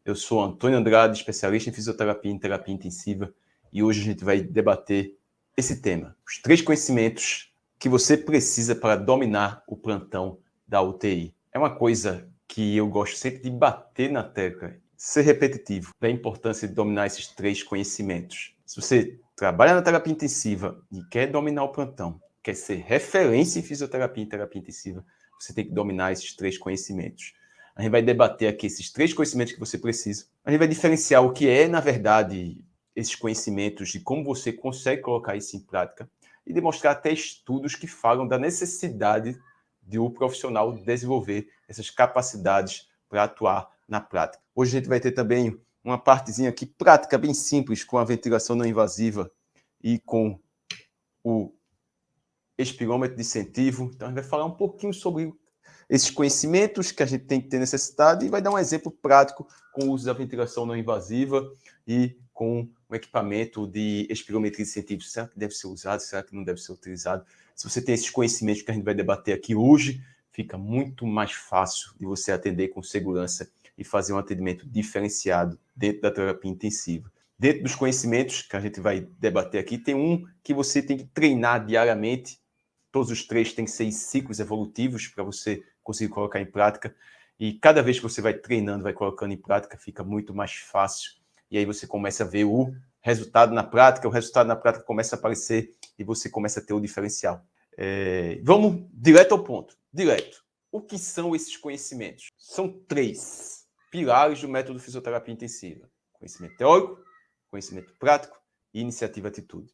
Eu sou Antônio Andrade, especialista em fisioterapia e terapia intensiva, e hoje a gente vai debater esse tema, os 3 conhecimentos que você precisa para dominar o plantão da UTI. É uma coisa que eu gosto sempre de bater na tecla, ser repetitivo, da importância de dominar esses 3 conhecimentos. Se você trabalha na terapia intensiva e quer dominar o plantão, quer ser referência em fisioterapia e terapia intensiva, você tem que dominar esses 3 conhecimentos. A gente vai debater aqui esses 3 conhecimentos que você precisa. A gente vai diferenciar o que é, na verdade, esses conhecimentos e como você consegue colocar isso em prática e demonstrar até estudos que falam da necessidade de o profissional desenvolver essas capacidades para atuar na prática. Hoje a gente vai ter também uma partezinha aqui prática, bem simples, com a ventilação não invasiva e com o espirômetro de incentivo. Então a gente vai falar um pouquinho sobre esses conhecimentos que a gente tem que ter necessidade e vai dar um exemplo prático com o uso da ventilação não invasiva e com o equipamento de espirometria de incentivo. Será que deve ser usado? Será que não deve ser utilizado? Se você tem esses conhecimentos que a gente vai debater aqui hoje, fica muito mais fácil de você atender com segurança e fazer um atendimento diferenciado dentro da terapia intensiva. Dentro dos conhecimentos que a gente vai debater aqui, tem um que você tem que treinar diariamente. Todos os 3 têm que ser em ciclos evolutivos para você conseguir colocar em prática. E cada vez que você vai treinando, vai colocando em prática, fica muito mais fácil. E aí você começa a ver o resultado na prática começa a aparecer e você começa a ter o diferencial. Vamos direto ao ponto. Direto. O que são esses conhecimentos? São 3 pilares do método fisioterapia intensiva. Conhecimento teórico, conhecimento prático e iniciativa atitude.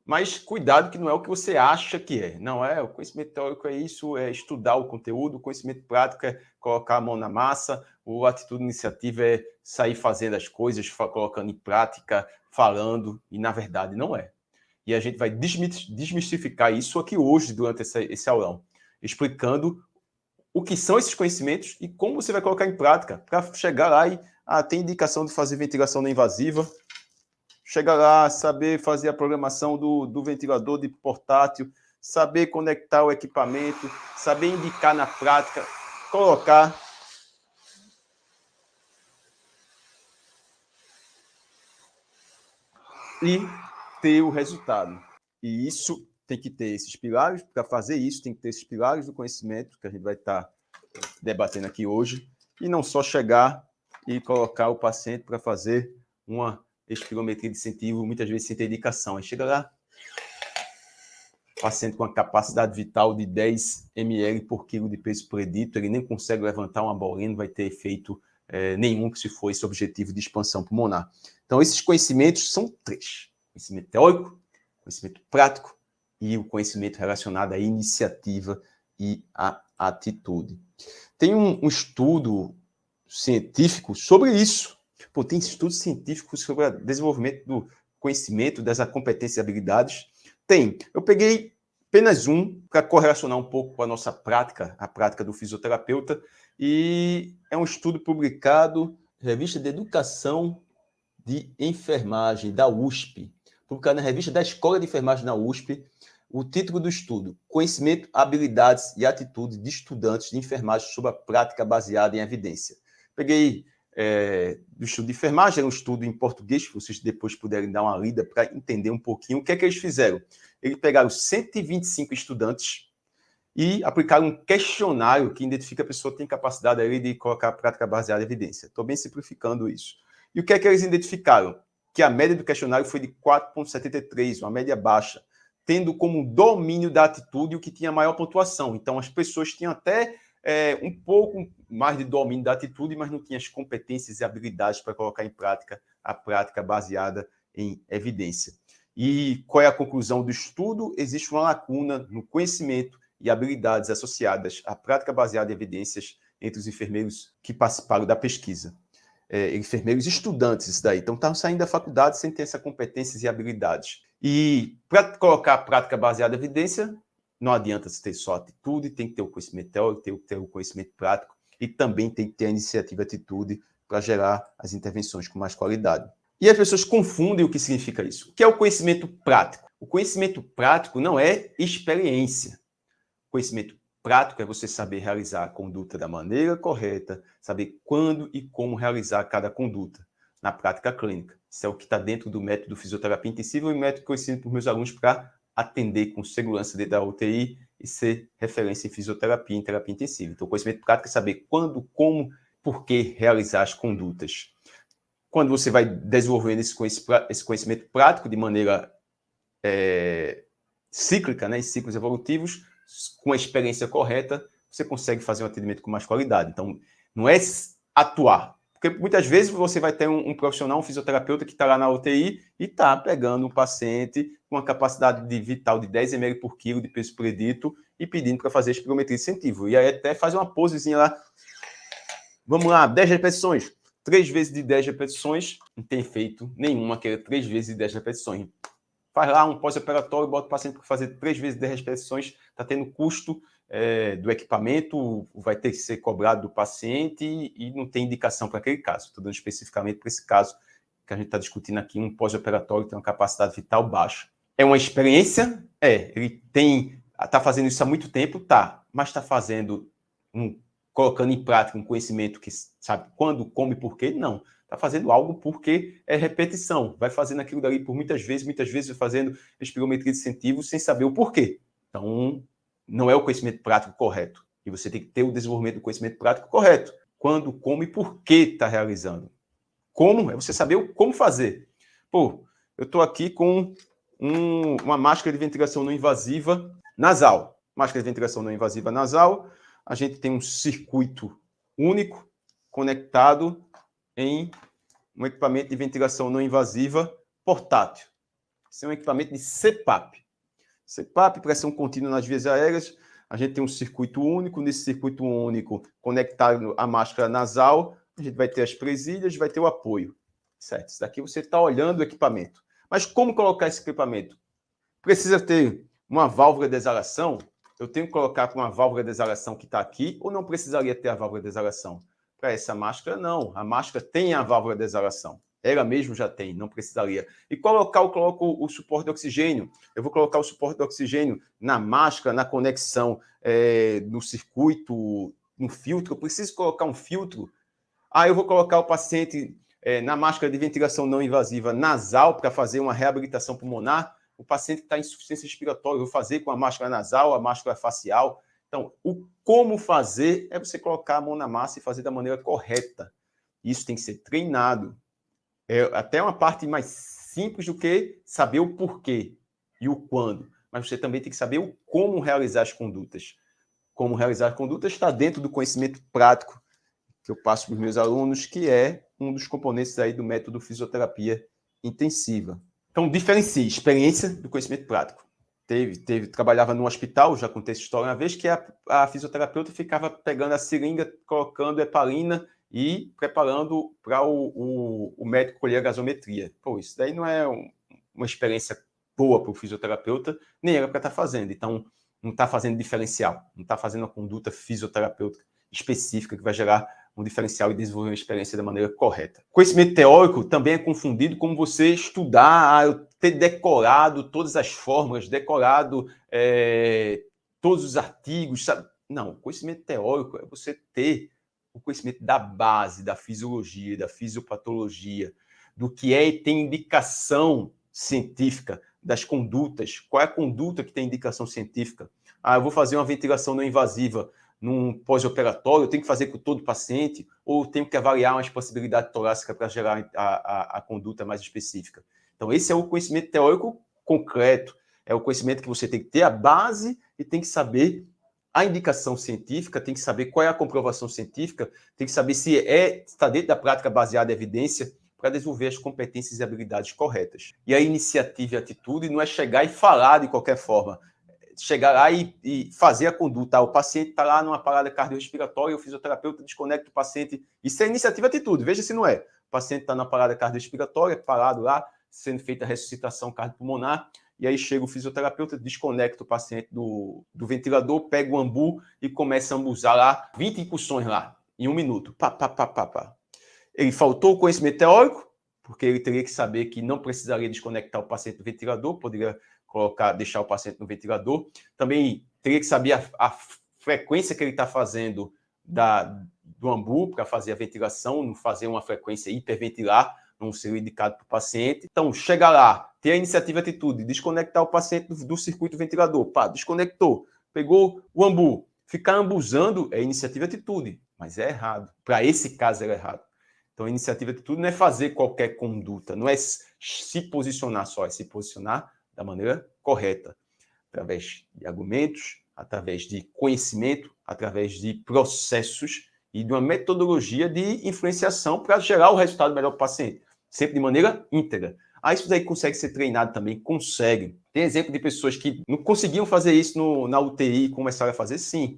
Mas cuidado que não é o que você acha que é. Não é, o conhecimento teórico é isso, é estudar o conteúdo, o conhecimento prático é colocar a mão na massa, a atitude iniciativa é sair fazendo as coisas, colocando em prática, falando, e na verdade não é. E a gente vai desmistificar isso aqui hoje, durante esse aulão, explicando o que são esses conhecimentos e como você vai colocar em prática, para chegar lá e ter indicação de fazer ventilação não invasiva, chegar lá, saber fazer a programação do ventilador de portátil, saber conectar o equipamento, saber indicar na prática, colocar e ter o resultado. E isso tem que ter esses pilares, para fazer isso tem que ter esses pilares do conhecimento que a gente vai estar debatendo aqui hoje, e não só chegar e colocar o paciente para fazer uma espirometria de incentivo, muitas vezes sem ter indicação. Aí chega lá, paciente com a capacidade vital de 10 ml por quilo de peso predito, ele nem consegue levantar uma bolinha, não vai ter efeito nenhum se for esse objetivo de expansão pulmonar. Então, esses conhecimentos são 3. Conhecimento teórico, conhecimento prático e o conhecimento relacionado à iniciativa e à atitude. Tem um estudo científico sobre isso. Tem estudos científicos sobre o desenvolvimento do conhecimento, das competências e habilidades. Tem. Eu peguei apenas um para correlacionar um pouco com a nossa prática, a prática do fisioterapeuta, e é um estudo publicado na Revista de Educação de Enfermagem, da USP, publicado na Revista da Escola de Enfermagem da USP. O título do estudo: Conhecimento, Habilidades e Atitude de Estudantes de Enfermagem sobre a Prática Baseada em Evidência. Peguei do estudo de enfermagem, era um estudo em português, que vocês depois puderem dar uma lida para entender um pouquinho o que é que eles fizeram. Eles pegaram 125 estudantes e aplicaram um questionário que identifica a pessoa que tem capacidade ali de colocar a prática baseada em evidência. Estou bem simplificando isso. E o que é que eles identificaram? Que a média do questionário foi de 4,73, uma média baixa, tendo como domínio da atitude o que tinha maior pontuação. Então, as pessoas tinham até um pouco mais de domínio da atitude, mas não tinham as competências e habilidades para colocar em prática a prática baseada em evidência. E qual é a conclusão do estudo? Existe uma lacuna no conhecimento e habilidades associadas à prática baseada em evidências entre os enfermeiros que participaram da pesquisa. Enfermeiros estudantes, isso daí. Então, estavam saindo da faculdade sem ter essas competências e habilidades. E para colocar a prática baseada em evidência, não adianta ter só atitude, tem que ter o conhecimento teórico, tem que ter o conhecimento prático e também tem que ter a iniciativa e atitude para gerar as intervenções com mais qualidade. E as pessoas confundem o que significa isso. O que é o conhecimento prático? O conhecimento prático não é experiência. O conhecimento prático é você saber realizar a conduta da maneira correta, saber quando e como realizar cada conduta na prática clínica. Isso é o que está dentro do método fisioterapia intensiva e o método que eu ensino para os meus alunos para atender com segurança dentro da UTI e ser referência em fisioterapia e em terapia intensiva. Então, o conhecimento prático é saber quando, como, por que realizar as condutas. Quando você vai desenvolvendo esse conhecimento prático de maneira cíclica, né, em ciclos evolutivos, com a experiência correta, você consegue fazer um atendimento com mais qualidade. Então, não é atuar. Porque muitas vezes você vai ter um profissional, um fisioterapeuta que está lá na UTI e está pegando um paciente com uma capacidade de vital de 10 ml por quilo de peso predito e pedindo para fazer espirometria de incentivo. E aí até faz uma posezinha lá. Vamos lá, 10 repetições. 3 vezes de 10 repetições, não tem efeito nenhum aquela 3 vezes de 10 repetições. Faz lá um pós-operatório, bota o paciente para fazer 3 vezes 10 repetições, está tendo custo do equipamento, vai ter que ser cobrado do paciente e não tem indicação para aquele caso. Estou dando especificamente para esse caso que a gente está discutindo aqui, um pós-operatório que tem uma capacidade vital baixa. É uma experiência? Ele está fazendo isso há muito tempo? Tá, mas está fazendo, colocando em prática um conhecimento que sabe quando, como e por quê? Não. Está fazendo algo porque é repetição. Vai fazendo aquilo dali por muitas vezes vai fazendo espirometria de incentivo sem saber o porquê. Então, não é o conhecimento prático correto. E você tem que ter o desenvolvimento do conhecimento prático correto. Quando, como e por que está realizando. Como é você saber como fazer. Pô, eu estou aqui com uma máscara de ventilação não invasiva nasal. Máscara de ventilação não invasiva nasal. A gente tem um circuito único conectado em um equipamento de ventilação não invasiva portátil. Esse é um equipamento de CPAP. CPAP, pressão contínua nas vias aéreas. A gente tem um circuito único. Nesse circuito único, conectado à máscara nasal, a gente vai ter as presilhas, vai ter o apoio. Certo? Isso daqui você está olhando o equipamento. Mas como colocar esse equipamento? Precisa ter uma válvula de exalação? Eu tenho que colocar com uma válvula de exalação que está aqui ou não precisaria ter a válvula de exalação? Para essa máscara, não. A máscara tem a válvula de exalação. Ela mesmo já tem, não precisaria. E qual local eu coloco o suporte de oxigênio? Eu vou colocar o suporte de oxigênio na máscara, na conexão no circuito, no filtro. Eu preciso colocar um filtro. Eu vou colocar o paciente na máscara de ventilação não invasiva nasal para fazer uma reabilitação pulmonar. O paciente que está em insuficiência respiratória, eu vou fazer com a máscara nasal, a máscara facial. Então, o como fazer é você colocar a mão na massa e fazer da maneira correta. Isso tem que ser treinado. É até uma parte mais simples do que saber o porquê e o quando. Mas você também tem que saber o como realizar as condutas. Como realizar as condutas está dentro do conhecimento prático que eu passo para os meus alunos, que é um dos componentes aí do método fisioterapia intensiva. Então, diferencie experiência do conhecimento prático. Trabalhava num hospital, já contei essa história uma vez, que a fisioterapeuta ficava pegando a seringa, colocando heparina e preparando para o médico colher a gasometria. Pô, isso daí não é uma experiência boa para o fisioterapeuta, nem era para estar fazendo. Então, não está fazendo diferencial, não está fazendo uma conduta fisioterapêutica específica que vai gerar um diferencial e desenvolver uma experiência da maneira correta. Conhecimento teórico também é confundido com você estudar, eu ter decorado todas as fórmulas, decorado todos os artigos, sabe? Não, conhecimento teórico é você ter o conhecimento da base, da fisiologia, da fisiopatologia, do que é e tem indicação científica, das condutas. Qual é a conduta que tem indicação científica? Eu vou fazer uma ventilação não invasiva num pós-operatório, eu tenho que fazer com todo paciente, ou tenho que avaliar uma expansibilidade torácica para gerar a conduta mais específica. Então, esse é o conhecimento teórico concreto, é o conhecimento que você tem que ter a base e tem que saber a indicação científica, tem que saber qual é a comprovação científica, tem que saber se está dentro da prática baseada em evidência para desenvolver as competências e habilidades corretas. E a iniciativa e a atitude não é chegar e falar de qualquer forma, chegar lá e fazer a conduta. O paciente está lá numa parada cardiorrespiratória, o fisioterapeuta desconecta o paciente. Isso é iniciativa e atitude, veja se não é. O paciente está na parada cardiorrespiratória, parado lá, sendo feita a ressuscitação cardiopulmonar, e aí chega o fisioterapeuta, desconecta o paciente do ventilador, pega o ambu e começa a ambuzar lá 20 incursões lá, em 1 minuto. Ele faltou o conhecimento teórico, porque ele teria que saber que não precisaria desconectar o paciente do ventilador, poderia deixar o paciente no ventilador. Também teria que saber a frequência que ele está fazendo do AMBU para fazer a ventilação, não fazer uma frequência hiperventilar, não ser indicado para o paciente. Então, chega lá, ter a iniciativa e atitude, desconectar o paciente do circuito ventilador. Pá, desconectou, pegou o AMBU. Ficar ambuzando é iniciativa e atitude, mas é errado. Para esse caso, é errado. Então, a iniciativa e atitude não é fazer qualquer conduta, não é se posicionar só, é se posicionar da maneira correta, através de argumentos, através de conhecimento, através de processos e de uma metodologia de influenciação para gerar o resultado melhor para o paciente, sempre de maneira íntegra. Isso daí consegue ser treinado também? Consegue. Tem exemplo de pessoas que não conseguiam fazer isso na UTI e começaram a fazer? Sim.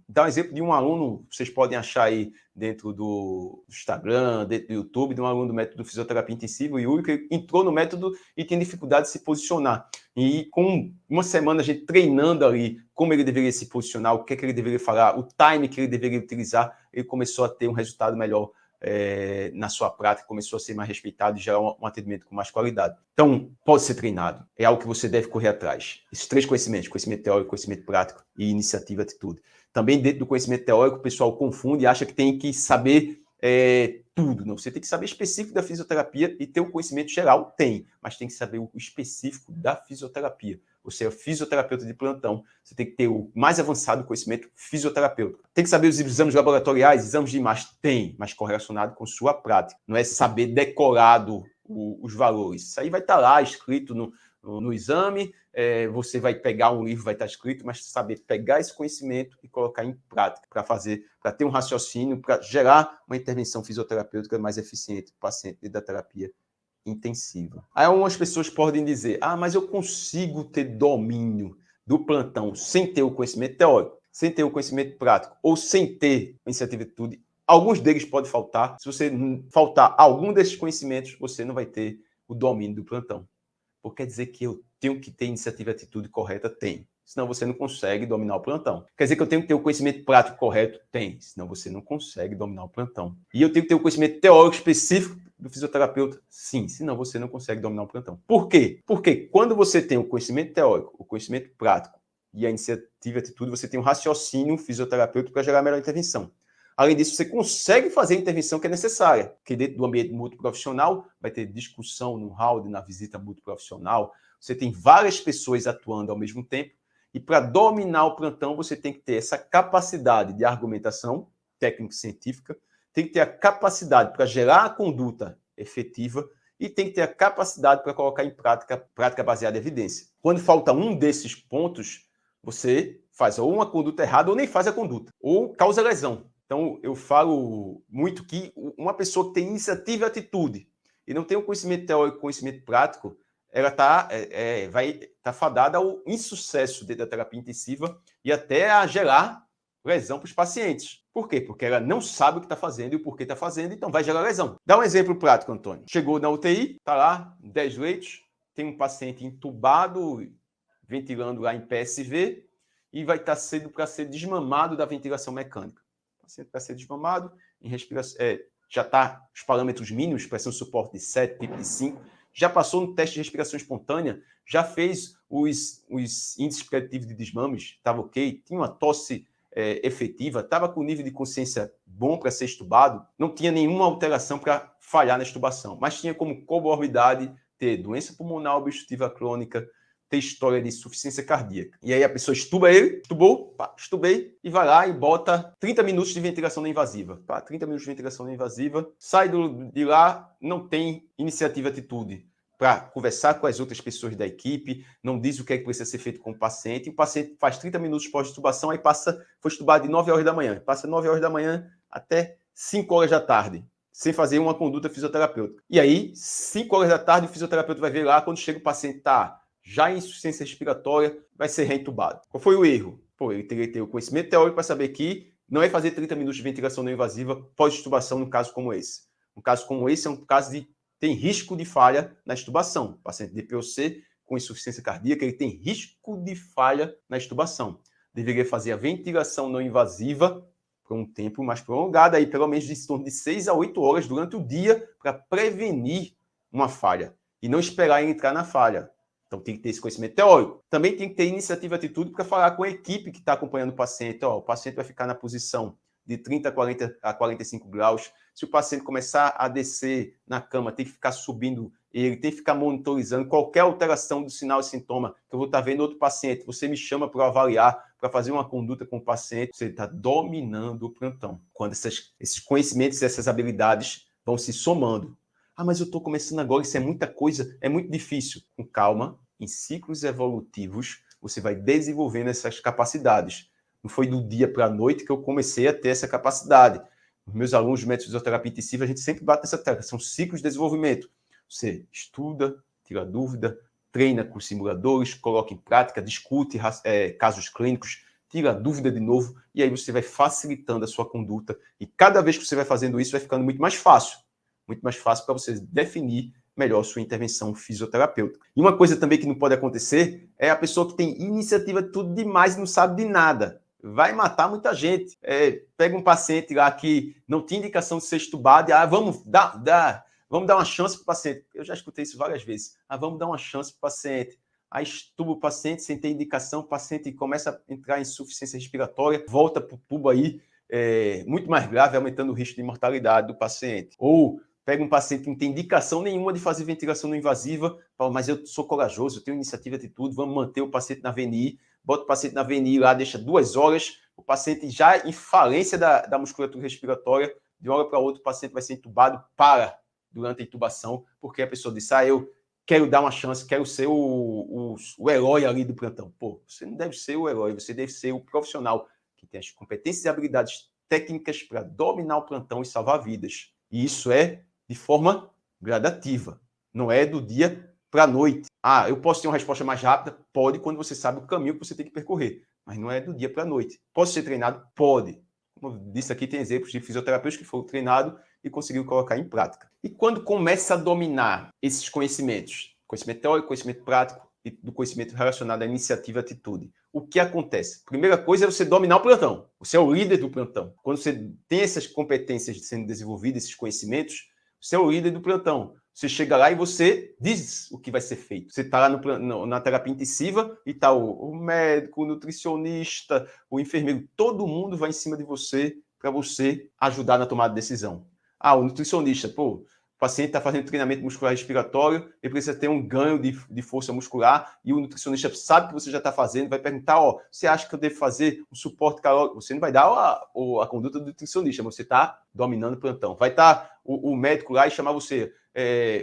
Dá um exemplo de um aluno, vocês podem achar aí dentro do Instagram, dentro do YouTube, de um aluno do método de fisioterapia intensiva, o Yuri, que entrou no método e tem dificuldade de se posicionar. E com uma semana a gente treinando ali como ele deveria se posicionar, o que ele deveria falar, o time que ele deveria utilizar, ele começou a ter um resultado melhor na sua prática, começou a ser mais respeitado e gerar um atendimento com mais qualidade. Então, pode ser treinado. É algo que você deve correr atrás. Esses 3 conhecimentos, conhecimento teórico, conhecimento prático e iniciativa e atitude. Também dentro do conhecimento teórico, o pessoal confunde e acha que tem que saber tudo. Não, você tem que saber específico da fisioterapia e ter o conhecimento geral, tem, mas tem que saber o específico da fisioterapia. Você é fisioterapeuta de plantão, você tem que ter o mais avançado conhecimento fisioterapêutico. Tem que saber os exames laboratoriais, exames de imagem? Tem, mas correlacionado com sua prática. Não é saber decorado os valores. Isso aí vai estar lá escrito no exame, você vai pegar um livro, vai estar escrito, mas saber pegar esse conhecimento e colocar em prática para ter um raciocínio, para gerar uma intervenção fisioterapêutica mais eficiente para o paciente da terapia intensiva. Aí algumas pessoas podem dizer, mas eu consigo ter domínio do plantão sem ter o conhecimento teórico, sem ter o conhecimento prático, ou sem ter a iniciativa e atitude. Alguns deles podem faltar. Se você faltar algum desses conhecimentos, você não vai ter o domínio do plantão. Porque quer dizer que eu tenho que ter iniciativa e atitude correta? Tem. Senão você não consegue dominar o plantão. Quer dizer que eu tenho que ter o conhecimento prático correto? Tem. Senão você não consegue dominar o plantão. E eu tenho que ter o conhecimento teórico específico do fisioterapeuta? Sim. Senão você não consegue dominar o plantão. Por quê? Porque quando você tem o conhecimento teórico, o conhecimento prático e a iniciativa e atitude, você tem um raciocínio fisioterapêutico para gerar a melhor intervenção. Além disso, você consegue fazer a intervenção que é necessária, porque dentro do ambiente multiprofissional vai ter discussão no round, na visita multiprofissional, você tem várias pessoas atuando ao mesmo tempo, e para dominar o plantão, você tem que ter essa capacidade de argumentação técnico-científica, tem que ter a capacidade para gerar a conduta efetiva e tem que ter a capacidade para colocar em prática baseada em evidência. Quando falta um desses pontos, você faz ou uma conduta errada ou nem faz a conduta, ou causa lesão. Então, eu falo muito que uma pessoa que tem iniciativa e atitude e não tem o conhecimento teórico, conhecimento prático, ela vai estar fadada ao insucesso dentro da terapia intensiva e até a gerar lesão para os pacientes. Por quê? Porque ela não sabe o que está fazendo e o porquê está fazendo, então vai gerar lesão. Dá um exemplo prático, Antônio. Chegou na UTI, está lá, 10 leitos, tem um paciente entubado, ventilando lá em PSV, e vai estar cedo para ser desmamado da ventilação mecânica. O paciente vai ser desmamado, em respiração, já está os parâmetros mínimos, pressão de suporte de 7, PIP de 5, já passou no teste de respiração espontânea, já fez os índices preditivos de desmames, estava ok, tinha uma tosse efetiva, estava com nível de consciência bom para ser estubado, não tinha nenhuma alteração para falhar na estubação, mas tinha como comorbidade ter doença pulmonar obstrutiva crônica, ter história de insuficiência cardíaca. E aí a pessoa estuba ele, estubei, e vai lá e bota 30 minutos de ventilação não invasiva. 30 minutos de ventilação não invasiva, sai de lá, não tem iniciativa e atitude para conversar com as outras pessoas da equipe, não diz o que é que precisa ser feito com o paciente faz 30 minutos pós-estubação, aí foi estubado de 9 horas da manhã, passa 9 horas da manhã até 5 horas da tarde, sem fazer uma conduta fisioterapêutica. E aí, 5 horas da tarde, o fisioterapeuta vai ver lá, quando chega o paciente já em insuficiência respiratória, vai ser reentubado. Qual foi o erro? Ele teria que ter o conhecimento teórico para saber que não é fazer 30 minutos de ventilação não invasiva pós-estubação num caso como esse. Um caso como esse é um caso tem risco de falha na estubação. O paciente de POC com insuficiência cardíaca, ele tem risco de falha na estubação. Deveria fazer a ventilação não invasiva por um tempo mais prolongado, aí pelo menos de torno de 6 a 8 horas durante o dia para prevenir uma falha e não esperar ele entrar na falha. Então tem que ter esse conhecimento teórico. Também tem que ter iniciativa e atitude para falar com a equipe que está acompanhando o paciente. O paciente vai ficar na posição de 30 a 45 graus. Se o paciente começar a descer na cama, tem que ficar subindo ele, tem que ficar monitorizando qualquer alteração do sinal e sintoma que eu vou estar vendo outro paciente. Você me chama para avaliar, para fazer uma conduta com o paciente. Você está dominando o plantão. Quando esses conhecimentos e essas habilidades vão se somando. Mas eu estou começando agora, isso é muita coisa, é muito difícil. Com calma, em ciclos evolutivos, você vai desenvolvendo essas capacidades. Não foi do dia para a noite que eu comecei a ter essa capacidade. Os meus alunos de método de fisioterapia intensiva, a gente sempre bate nessa tecla. São ciclos de desenvolvimento. Você estuda, tira dúvida, treina com simuladores, coloca em prática, discute casos clínicos, tira dúvida de novo, e aí você vai facilitando a sua conduta. E cada vez que você vai fazendo isso, vai ficando muito mais fácil. Muito mais fácil para você definir melhor sua intervenção fisioterapêutica. E uma coisa também que não pode acontecer é a pessoa que tem iniciativa de tudo demais e não sabe de nada. Vai matar muita gente. Pega um paciente lá que não tinha indicação de ser estubado e vamos dar uma chance para o paciente. Eu já escutei isso várias vezes. Vamos dar uma chance para o paciente. Aí estuba o paciente sem ter indicação, o paciente começa a entrar em insuficiência respiratória, volta para o tubo aí, muito mais grave, aumentando o risco de mortalidade do paciente. Ou pega um paciente que não tem indicação nenhuma de fazer ventilação não invasiva, fala, mas eu sou corajoso, eu tenho iniciativa de tudo, vamos manter o paciente na VNI, bota o paciente na VNI lá, deixa 2 horas, o paciente já em falência da musculatura respiratória, de uma hora para outra o paciente vai ser entubado, durante a intubação, porque a pessoa disse, eu quero dar uma chance, quero ser o herói ali do plantão. Você não deve ser o herói, você deve ser o profissional que tem as competências e habilidades técnicas para dominar o plantão e salvar vidas. E isso é de forma gradativa, não é do dia para a noite. Eu posso ter uma resposta mais rápida? Pode, quando você sabe o caminho que você tem que percorrer, mas não é do dia para a noite. Posso ser treinado? Pode. Como eu disse aqui, tem exemplos de fisioterapeutas que foram treinados e conseguiram colocar em prática. E quando começa a dominar esses conhecimentos, conhecimento teórico, conhecimento prático e do conhecimento relacionado à iniciativa e atitude, o que acontece? Primeira coisa é você dominar o plantão. Você é o líder do plantão. Quando você tem essas competências sendo desenvolvidas, esses conhecimentos, você é o líder do plantão. Você chega lá e você diz o que vai ser feito. Você está lá na terapia intensiva e está o médico, o nutricionista, o enfermeiro, todo mundo vai em cima de você para você ajudar na tomada de decisão. O nutricionista, o paciente está fazendo treinamento muscular respiratório, ele precisa ter um ganho de força muscular e o nutricionista sabe que você já está fazendo, vai perguntar, você acha que eu devo fazer um suporte calórico? Você não vai dar a conduta do nutricionista, mas você está dominando o plantão. Vai estar o médico lá e chamar você,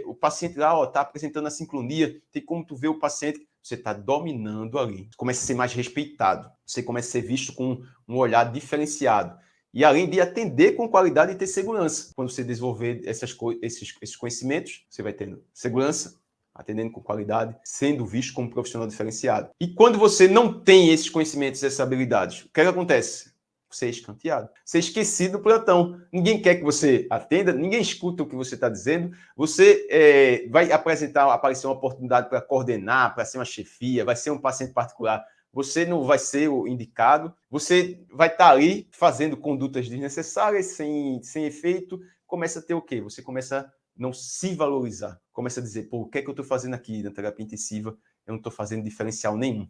o paciente lá está apresentando a sincronia, tem como tu ver o paciente, você está dominando ali. Você começa a ser mais respeitado, você começa a ser visto com um olhar diferenciado. E além de atender com qualidade e ter segurança. Quando você desenvolver esses conhecimentos, você vai tendo segurança, atendendo com qualidade, sendo visto como profissional diferenciado. E quando você não tem esses conhecimentos, essas habilidades, o que acontece? Você é escanteado. Você é esquecido do plantão. Ninguém quer que você atenda, ninguém escuta o que você está dizendo. Você vai aparecer uma oportunidade para coordenar, para ser uma chefia, vai ser um paciente particular. Você não vai ser o indicado, você vai estar ali fazendo condutas desnecessárias, sem efeito, começa a ter o quê? Você começa a não se valorizar, começa a dizer, o que é que eu estou fazendo aqui na terapia intensiva? Eu não estou fazendo diferencial nenhum,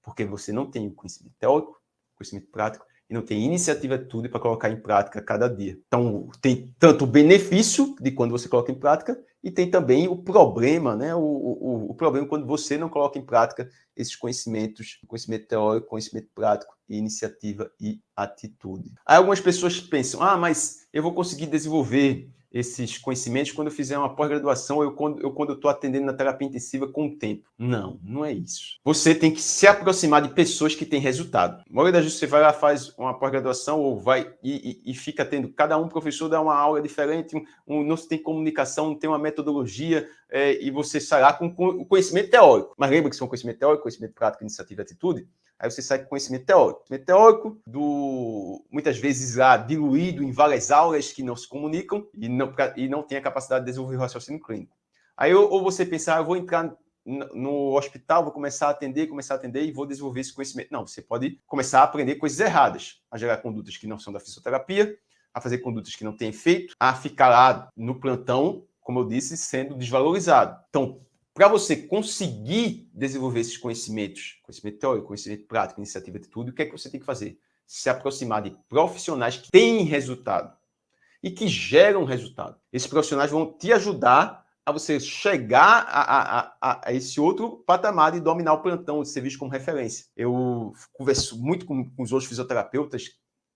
porque você não tem o conhecimento teórico, conhecimento prático, e não tem iniciativa de tudo para colocar em prática cada dia. Então, tem tanto o benefício de quando você coloca em prática, e tem também o problema, né? O problema quando você não coloca em prática esses conhecimentos, conhecimento teórico, conhecimento prático, iniciativa e atitude. Aí algumas pessoas pensam, mas eu vou conseguir desenvolver esses conhecimentos quando eu fizer uma pós-graduação ou quando eu estou atendendo na terapia intensiva com o tempo. Não é isso. Você tem que se aproximar de pessoas que têm resultado. A maioria das vezes você vai lá, faz uma pós-graduação ou vai e fica tendo, cada um professor dá uma aula diferente, não se tem comunicação, não tem uma metodologia, e você sai lá com o conhecimento teórico. Mas lembra que são conhecimento teórico, conhecimento prático, iniciativa e atitude? Aí você sai com conhecimento teórico. Conhecimento teórico, muitas vezes lá diluído em várias aulas que não se comunicam e não tem a capacidade de desenvolver o raciocínio clínico. Aí ou você pensar, eu vou entrar no hospital, vou começar a atender e vou desenvolver esse conhecimento. Não, você pode começar a aprender coisas erradas, a gerar condutas que não são da fisioterapia, a fazer condutas que não têm efeito, a ficar lá no plantão, como eu disse, sendo desvalorizado. Então, Para você conseguir desenvolver esses conhecimentos, conhecimento teórico, conhecimento prático, iniciativa de tudo, o que é que você tem que fazer? Se aproximar de profissionais que têm resultado e que geram resultado. Esses profissionais vão te ajudar a você chegar a esse outro patamar de dominar o plantão, de ser visto como referência. Eu converso muito com os outros fisioterapeutas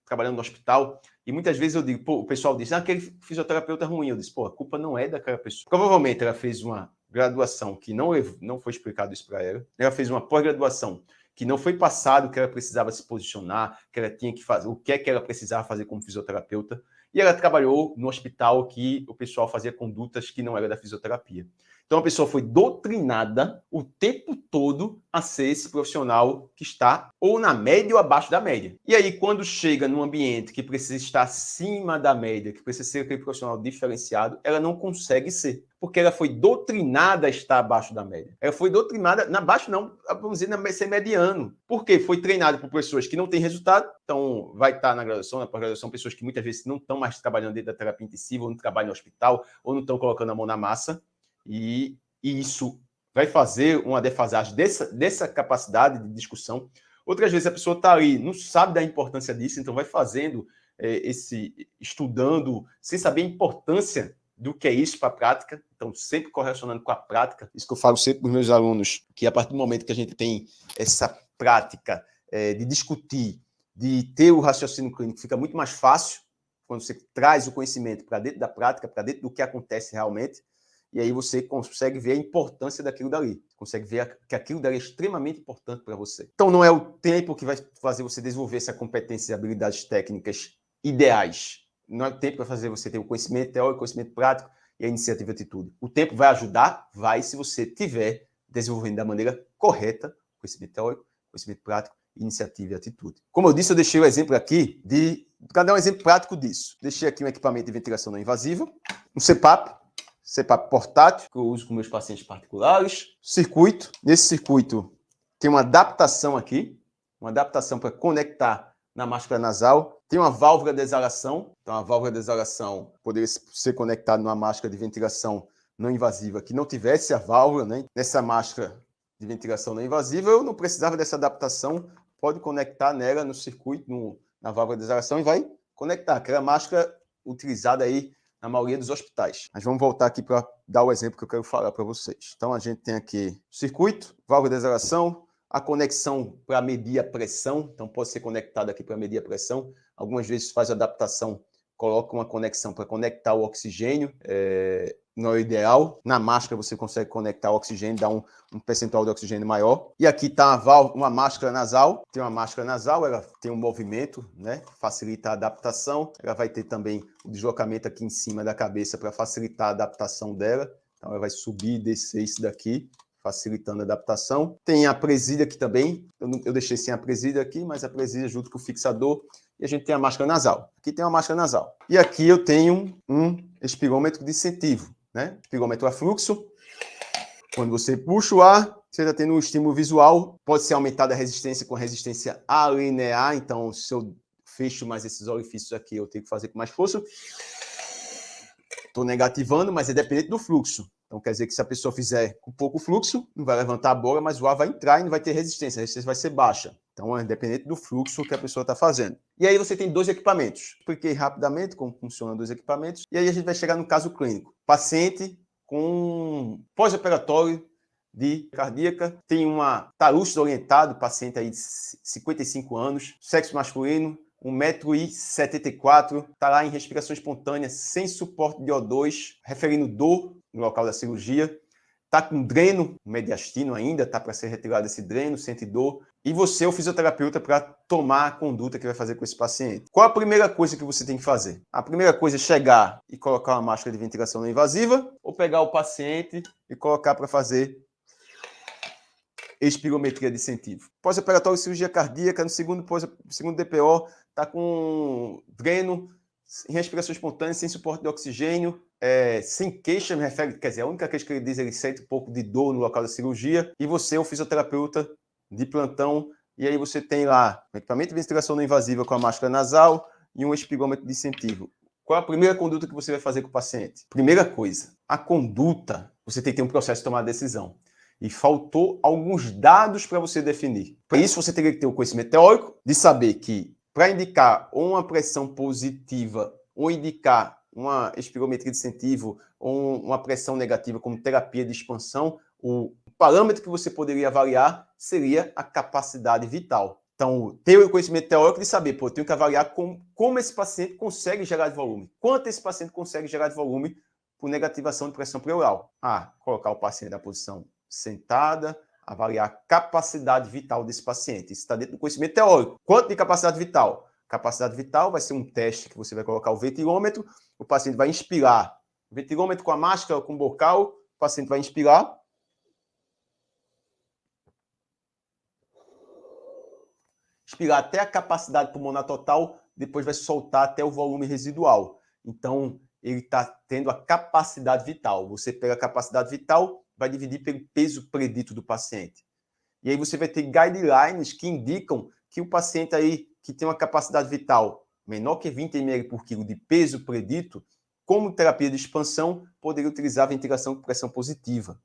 trabalhando no hospital, e muitas vezes eu digo, pô, o pessoal diz, aquele fisioterapeuta é ruim. Eu disse, pô, a culpa não é daquela pessoa. Provavelmente ela fez uma graduação que não foi explicado isso para ela. Ela fez uma pós-graduação que não foi passado, que ela precisava se posicionar, que ela tinha que fazer, o que é que ela precisava fazer como fisioterapeuta. E ela trabalhou no hospital que o pessoal fazia condutas que não eram da fisioterapia. Então, a pessoa foi doutrinada o tempo todo a ser esse profissional que está ou na média ou abaixo da média. E aí, quando chega num ambiente que precisa estar acima da média, que precisa ser aquele profissional diferenciado, ela não consegue ser, porque ela foi doutrinada a estar abaixo da média. Ela foi doutrinada, abaixo não, vamos dizer, ser mediano. Por quê? Foi treinado por pessoas que não têm resultado, então vai estar na graduação, na pós-graduação, pessoas que muitas vezes não estão mais trabalhando dentro da terapia intensiva, ou não trabalham no hospital, ou não estão colocando a mão na massa. E isso vai fazer uma defasagem dessa capacidade de discussão. Outras vezes a pessoa está ali, não sabe da importância disso, então vai fazendo estudando, sem saber a importância do que é isso para a prática, então sempre correlacionando com a prática. Isso que eu falo sempre para os meus alunos, que a partir do momento que a gente tem essa prática de discutir, de ter o raciocínio clínico, fica muito mais fácil quando você traz o conhecimento para dentro da prática, para dentro do que acontece realmente. E aí você consegue ver a importância daquilo dali. Consegue ver que aquilo dali é extremamente importante para você. Então, não é o tempo que vai fazer você desenvolver essa competência e habilidades técnicas ideais. Não é o tempo que vai fazer você ter o conhecimento teórico, o conhecimento prático e a iniciativa de atitude. O tempo vai ajudar? Vai, se você estiver desenvolvendo da maneira correta conhecimento teórico, conhecimento prático, iniciativa e atitude. Como eu disse, eu deixei o exemplo aqui para dar um exemplo prático disso. Deixei aqui um equipamento de ventilação não invasiva, um CPAP portátil, que eu uso com meus pacientes particulares. Circuito. Nesse circuito tem uma adaptação aqui, uma adaptação para conectar na máscara nasal. Tem uma válvula de exalação. Então, a válvula de exalação poderia ser conectada numa máscara de ventilação não invasiva que não tivesse a válvula, né? Nessa máscara de ventilação não invasiva, eu não precisava dessa adaptação. Pode conectar nela no circuito, na válvula de exalação, e vai conectar. Aquela máscara utilizada aí na maioria dos hospitais. Mas vamos voltar aqui para dar o exemplo que eu quero falar para vocês. Então, a gente tem aqui o circuito, válvula de exalação, a conexão para medir a pressão. Então, pode ser conectado aqui para medir a pressão. Algumas vezes faz adaptação, coloca uma conexão para conectar o oxigênio. Não é o ideal. Na máscara, você consegue conectar o oxigênio, dar um percentual de oxigênio maior. E aqui está uma máscara nasal. Tem uma máscara nasal, ela tem um movimento, né? Facilita a adaptação. Ela vai ter também o deslocamento aqui em cima da cabeça para facilitar a adaptação dela. Então, ela vai subir e descer isso daqui, facilitando a adaptação. Tem a presilha aqui também. Eu deixei sem a presilha aqui, mas a presilha junto com o fixador. E a gente tem a máscara nasal. Aqui tem uma máscara nasal. E aqui eu tenho um espirômetro de incentivo, né? Espirômetro a fluxo. Quando você puxa o ar, você está tendo um estímulo visual. Pode ser aumentada a resistência com resistência alinear. Então, se eu fecho mais esses orifícios aqui, eu tenho que fazer com mais força. Estou negativando, mas é dependente do fluxo. Então, quer dizer que se a pessoa fizer com pouco fluxo, não vai levantar a bola, mas o ar vai entrar e não vai ter resistência. A resistência vai ser baixa. Então, é dependente do fluxo que a pessoa está fazendo. E aí você tem dois equipamentos. Expliquei rapidamente como funcionam dois equipamentos. E aí a gente vai chegar no caso clínico. Paciente com pós-operatório de cardíaca, tem uma lúcido orientado, paciente aí de 55 anos, sexo masculino, 1,74 m, está lá em respiração espontânea, sem suporte de O2, referindo dor no local da cirurgia, está com dreno mediastino ainda, está para ser retirado esse dreno, sente dor, e você é o fisioterapeuta para tomar a conduta que vai fazer com esse paciente. Qual a primeira coisa que você tem que fazer? A primeira coisa é chegar e colocar uma máscara de ventilação não invasiva, ou pegar o paciente e colocar para fazer espirometria de incentivo. Pós-operatório de cirurgia cardíaca, no segundo DPO, está com dreno, em respiração espontânea, sem suporte de oxigênio, sem queixa, me refere, quer dizer, a única queixa que ele diz, ele sente um pouco de dor no local da cirurgia, e você é um fisioterapeuta de plantão, e aí você tem lá um equipamento de ventilação não invasiva com a máscara nasal e um espirômetro de incentivo. Qual a primeira conduta que você vai fazer com o paciente? Primeira coisa, a conduta você tem que ter um processo de tomar decisão. E faltou alguns dados para você definir. Para isso, você teria que ter o conhecimento teórico de saber que, para indicar uma pressão positiva ou indicar uma espirometria de incentivo ou uma pressão negativa como terapia de expansão, o parâmetro que você poderia avaliar seria a capacidade vital. Então, ter o conhecimento teórico de saber, eu tenho que avaliar como esse paciente consegue gerar de volume. Quanto esse paciente consegue gerar de volume por negativação de pressão pleural. Colocar o paciente na posição sentada, avaliar a capacidade vital desse paciente. Isso está dentro do conhecimento teórico. Quanto de capacidade vital? Capacidade vital vai ser um teste que você vai colocar o ventilômetro, o paciente vai inspirar. O ventilômetro com a máscara, com o bocal, o paciente vai inspirar. Inspirar até a capacidade pulmonar total, depois vai soltar até o volume residual. Então, ele está tendo a capacidade vital. Você pega a capacidade vital, vai dividir pelo peso predito do paciente. E aí você vai ter guidelines que indicam que o paciente aí que tem uma capacidade vital menor que 20 ml por quilo de peso predito, como terapia de expansão, poderia utilizar a ventilação com pressão positiva.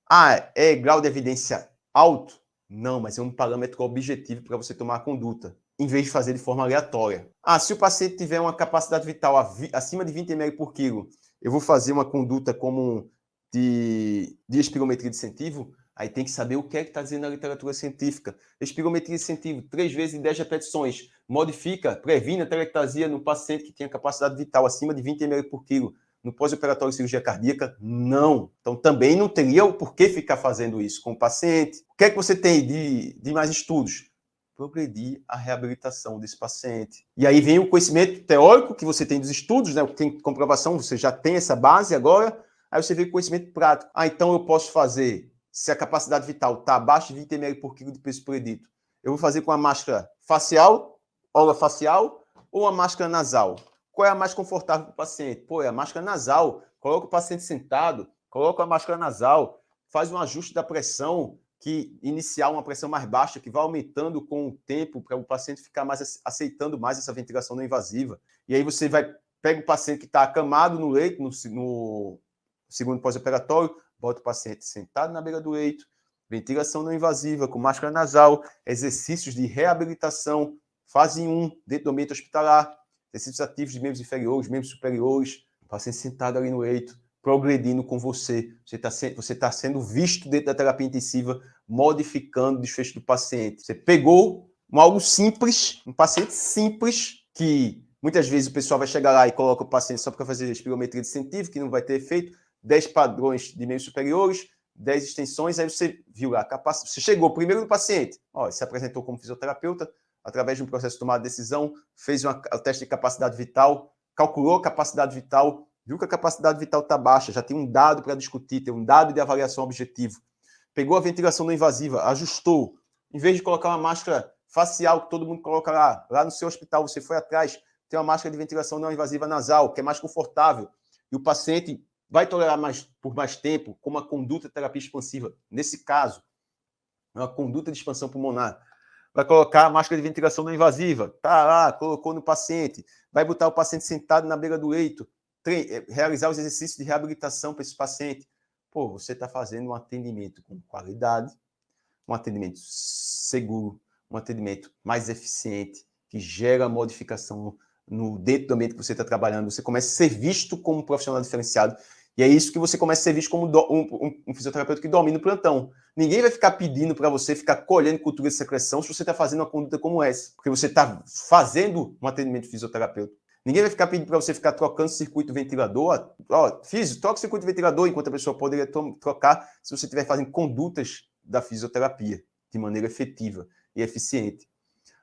É grau de evidência alto? Não, mas é um parâmetro objetivo para você tomar a conduta, em vez de fazer de forma aleatória. Se o paciente tiver uma capacidade vital acima de 20 ml por quilo, eu vou fazer uma conduta como de espirometria de incentivo, aí tem que saber o que é que está dizendo a literatura científica. Espirometria de incentivo, 3 vezes em 10 repetições, modifica, previne a telectasia no paciente que tem a capacidade vital acima de 20 ml por quilo. No pós-operatório de cirurgia cardíaca, não. Então, também não teria o porquê ficar fazendo isso com o paciente. O que é que você tem de mais estudos? Progredir a reabilitação desse paciente. E aí vem o conhecimento teórico que você tem dos estudos, né? Tem comprovação, você já tem essa base agora. Aí você vê o conhecimento prático. Então eu posso fazer, se a capacidade vital está abaixo de 20 ml por quilo de peso predito, eu vou fazer com a máscara facial, orofacial ou a máscara nasal. Qual é a mais confortável para o paciente? É a máscara nasal. Coloca o paciente sentado, coloca a máscara nasal, faz um ajuste da pressão, que inicial uma pressão mais baixa, que vai aumentando com o tempo para o paciente ficar mais aceitando mais essa ventilação não invasiva. E aí você pega o paciente que está acamado no leito, no segundo pós-operatório, bota o paciente sentado na beira do leito, ventilação não invasiva, com máscara nasal, exercícios de reabilitação, fase 1, dentro do ambiente hospitalar, exercícios ativos de membros inferiores, membros superiores, paciente sentado ali no leito, progredindo com você. Você está sendo visto dentro da terapia intensiva, modificando o desfecho do paciente. Você pegou algo simples, um paciente simples, que muitas vezes o pessoal vai chegar lá e coloca o paciente só para fazer espirometria de incentivo, que não vai ter efeito, 10 padrões de membros superiores, 10 extensões, aí você viu lá, você chegou primeiro no paciente, se apresentou como fisioterapeuta, através de um processo de tomada de decisão, fez o teste de capacidade vital, calculou a capacidade vital, viu que a capacidade vital está baixa, já tem um dado para discutir, tem um dado de avaliação objetivo, pegou a ventilação não invasiva, ajustou, em vez de colocar uma máscara facial, que todo mundo coloca lá no seu hospital, você foi atrás, tem uma máscara de ventilação não invasiva nasal, que é mais confortável, e o paciente vai tolerar por mais tempo, com uma conduta de terapia expansiva. Nesse caso, uma conduta de expansão pulmonar. Vai colocar a máscara de ventilação não invasiva. Tá lá, colocou no paciente. Vai botar o paciente sentado na beira do leito. Realizar os exercícios de reabilitação para esse paciente. Você está fazendo um atendimento com qualidade, um atendimento seguro, um atendimento mais eficiente, que gera modificação dentro do ambiente que você está trabalhando. Você começa a ser visto como um profissional diferenciado. E é isso que você começa a ser visto como um fisioterapeuta que domina o plantão. Ninguém vai ficar pedindo para você ficar colhendo cultura de secreção se você está fazendo uma conduta como essa, porque você está fazendo um atendimento fisioterapeuta. Ninguém vai ficar pedindo para você ficar trocando circuito ventilador. Físio, troca o circuito ventilador, enquanto a pessoa poderia trocar se você estiver fazendo condutas da fisioterapia de maneira efetiva e eficiente.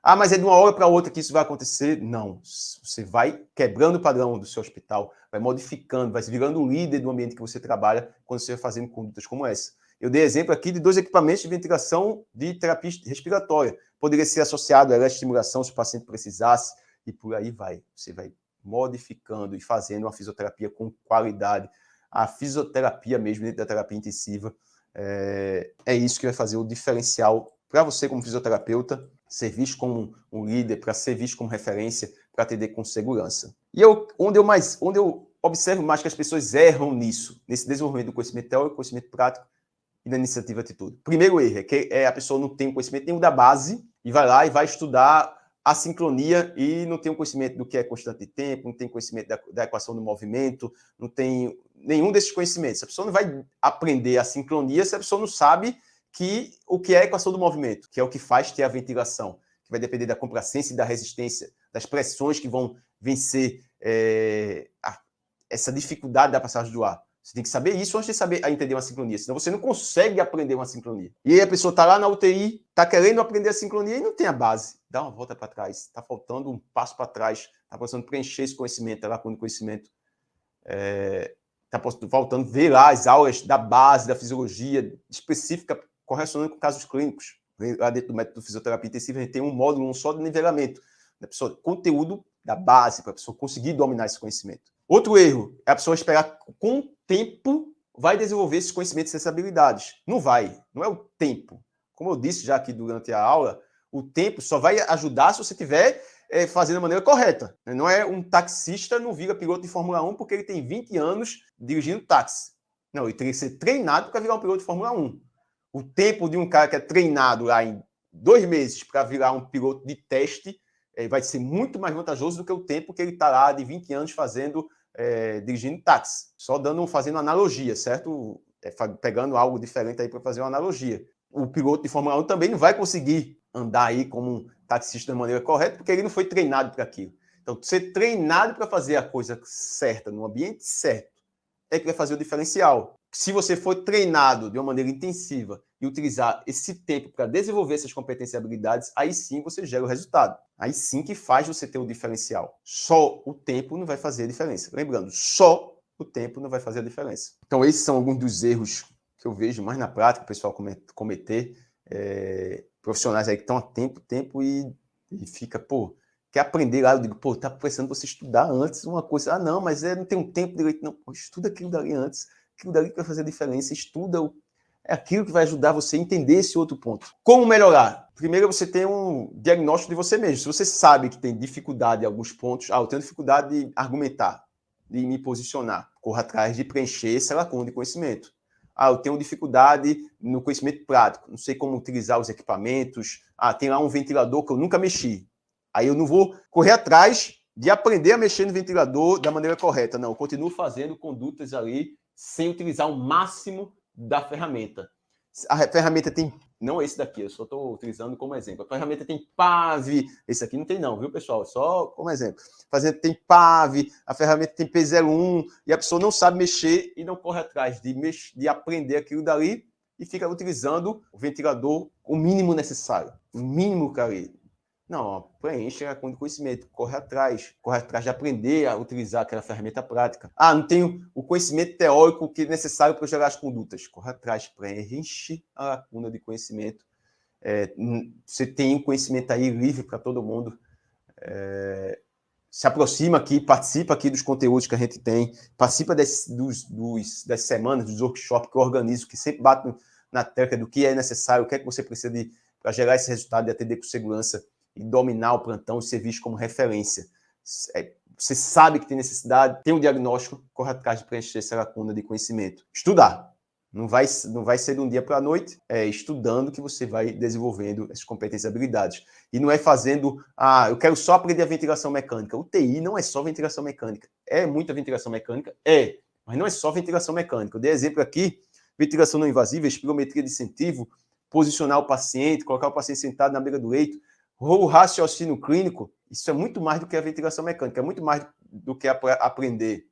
Mas é de uma hora para outra que isso vai acontecer? Não. Você vai quebrando o padrão do seu hospital, vai modificando, vai virando o líder do ambiente que você trabalha quando você vai fazendo condutas como essa. Eu dei exemplo aqui de 2 equipamentos de ventilação de terapia respiratória. Poderia ser associado a eletroestimulação se o paciente precisasse, e por aí vai. Você vai modificando e fazendo uma fisioterapia com qualidade. A fisioterapia mesmo dentro da terapia intensiva é isso que vai fazer o diferencial para você como fisioterapeuta, ser visto como um líder, para ser visto como referência, para atender com segurança. E onde eu observo mais que as pessoas erram nisso, nesse desenvolvimento do conhecimento teórico, conhecimento prático e da iniciativa atitude. Primeiro erro é que a pessoa não tem um conhecimento nenhum da base e vai lá e vai estudar a sincronia e não tem um conhecimento do que é constante de tempo, não tem conhecimento da equação do movimento, não tem nenhum desses conhecimentos. A pessoa não vai aprender a sincronia se a pessoa não sabe o que é a equação do movimento, que é o que faz ter a ventilação, que vai depender da complacência e da resistência, das pressões que vão vencer essa dificuldade da passagem do ar. Você tem que saber isso antes de saber entender uma sincronia, senão você não consegue aprender uma sincronia. E aí a pessoa está lá na UTI, está querendo aprender a sincronia e não tem a base. Dá uma volta para trás, está faltando um passo para trás, está precisando preencher esse conhecimento, a lacuna de conhecimento. Está faltando ver lá as aulas da base, da fisiologia específica, correlacionando com casos clínicos. Lá dentro do método de fisioterapia intensiva, a gente tem um módulo só de nivelamento. Da pessoa, conteúdo da base, para a pessoa conseguir dominar esse conhecimento. Outro erro é a pessoa esperar que com o tempo vai desenvolver esses conhecimentos e essas habilidades. Não vai, não é o tempo. Como eu disse já aqui durante a aula, o tempo só vai ajudar se você estiver fazendo da maneira correta. Não é um taxista não vira piloto de Fórmula 1 porque ele tem 20 anos dirigindo táxi. Não, ele teria que ser treinado para virar um piloto de Fórmula 1. O tempo de um cara que é treinado lá em 2 meses para virar um piloto de teste vai ser muito mais vantajoso do que o tempo que ele está lá de 20 anos dirigindo táxi. Só fazendo analogia, certo? Pegando algo diferente aí para fazer uma analogia. O piloto de Fórmula 1 também não vai conseguir andar aí como um taxista da maneira correta, porque ele não foi treinado para aquilo. Então, ser treinado para fazer a coisa certa, no ambiente certo, é que vai fazer o diferencial. Se você for treinado de uma maneira intensiva e utilizar esse tempo para desenvolver essas competências e habilidades, aí sim você gera o resultado. Aí sim que faz você ter o diferencial. Só o tempo não vai fazer a diferença. Lembrando, só o tempo não vai fazer a diferença. Então, esses são alguns dos erros que eu vejo mais na prática, o pessoal cometer. Profissionais aí que estão há tempo e fica, quer aprender lá, eu digo, tá precisando você estudar antes uma coisa. Não, mas não tem um tempo direito. Não, estuda aquilo dali antes. Aquilo dali que vai fazer a diferença. Estuda é aquilo que vai ajudar você a entender esse outro ponto. Como melhorar? Primeiro, você tem um diagnóstico de você mesmo. Se você sabe que tem dificuldade em alguns pontos, eu tenho dificuldade de argumentar, de me posicionar, corra atrás de preencher essa lacuna de conhecimento. Eu tenho dificuldade no conhecimento prático, não sei como utilizar os equipamentos, tem lá um ventilador que eu nunca mexi. Aí eu não vou correr atrás de aprender a mexer no ventilador da maneira correta, não. Eu continuo fazendo condutas ali sem utilizar o máximo da ferramenta. A ferramenta tem... Não esse daqui, eu só estou utilizando como exemplo. A ferramenta tem PAV, esse aqui não tem não, viu, pessoal? Só como exemplo. A ferramenta tem PAV, a ferramenta tem P01, e a pessoa não sabe mexer e não corre atrás de aprender aquilo dali e fica utilizando o ventilador o mínimo necessário. O mínimo, cara. Não, preenche com conhecimento, corre atrás de aprender a utilizar aquela ferramenta prática. Não tenho o conhecimento teórico que é necessário para gerar as condutas. Corre atrás, preenche a lacuna de conhecimento. Você tem um conhecimento aí livre para todo mundo. Se aproxima aqui, participa aqui dos conteúdos que a gente tem, participa das semanas, dos workshops que eu organizo, que sempre bato na tecla do que é necessário, o que é que você precisa para gerar esse resultado e atender com segurança e dominar o plantão e ser visto como referência. Você sabe que tem necessidade, tem um diagnóstico, corre atrás de preencher essa lacuna de conhecimento. Estudar. Não vai ser de um dia para a noite, estudando que você vai desenvolvendo essas competências e habilidades. E não é fazendo, eu quero só aprender a ventilação mecânica. O TI não é só ventilação mecânica. É muita ventilação mecânica? Mas não é só ventilação mecânica. Eu dei exemplo aqui, ventilação não invasiva, espirometria de incentivo, posicionar o paciente, colocar o paciente sentado na beira do leito, o raciocínio clínico, isso é muito mais do que a ventilação mecânica, é muito mais do que aprender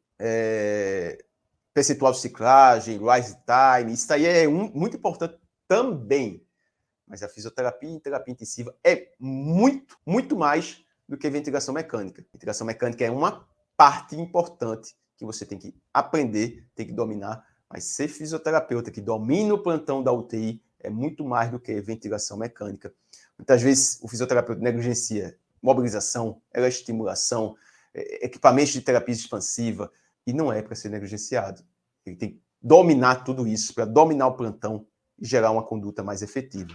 percentual de ciclagem, rise time, isso aí é muito importante também. Mas a fisioterapia e terapia intensiva é muito, muito mais do que ventilação mecânica. Ventilação mecânica é uma parte importante que você tem que aprender, tem que dominar, mas ser fisioterapeuta que domina o plantão da UTI é muito mais do que ventilação mecânica. Muitas vezes o fisioterapeuta negligencia mobilização, estimulação, equipamentos de terapia expansiva, e não é para ser negligenciado. Ele tem que dominar tudo isso, para dominar o plantão, e gerar uma conduta mais efetiva.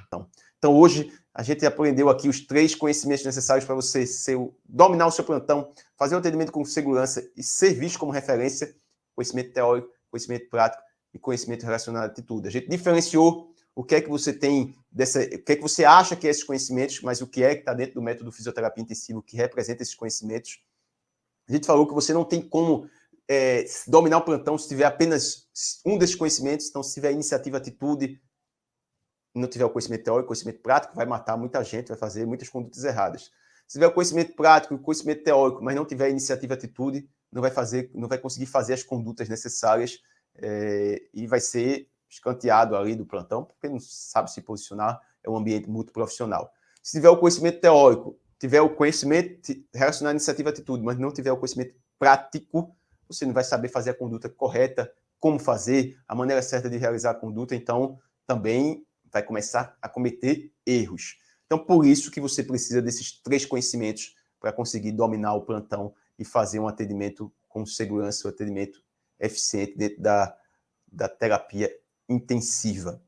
Então hoje, a gente aprendeu aqui os 3 conhecimentos necessários para você dominar o seu plantão, fazer o atendimento com segurança e ser visto como referência: conhecimento teórico, conhecimento prático e conhecimento relacionado à atitude. A gente diferenciou o que é que você tem, o que é que você acha que é esses conhecimentos, mas o que é que está dentro do método fisioterapia intensiva, que representa esses conhecimentos. A gente falou que você não tem como dominar o plantão se tiver apenas um desses conhecimentos. Então, se tiver iniciativa, atitude, não tiver o conhecimento teórico, conhecimento prático, vai matar muita gente, vai fazer muitas condutas erradas. Se tiver o conhecimento prático, o conhecimento teórico, mas não tiver iniciativa, atitude, não vai conseguir fazer as condutas necessárias e vai ser escanteado ali do plantão, porque não sabe se posicionar, é um ambiente muito profissional. Se tiver o conhecimento teórico, tiver o conhecimento relacionado à iniciativa e atitude, mas não tiver o conhecimento prático, você não vai saber fazer a conduta correta, como fazer, a maneira certa de realizar a conduta, então também vai começar a cometer erros. Então, por isso que você precisa desses 3 conhecimentos para conseguir dominar o plantão e fazer um atendimento com segurança, um atendimento eficiente dentro da terapia intensiva.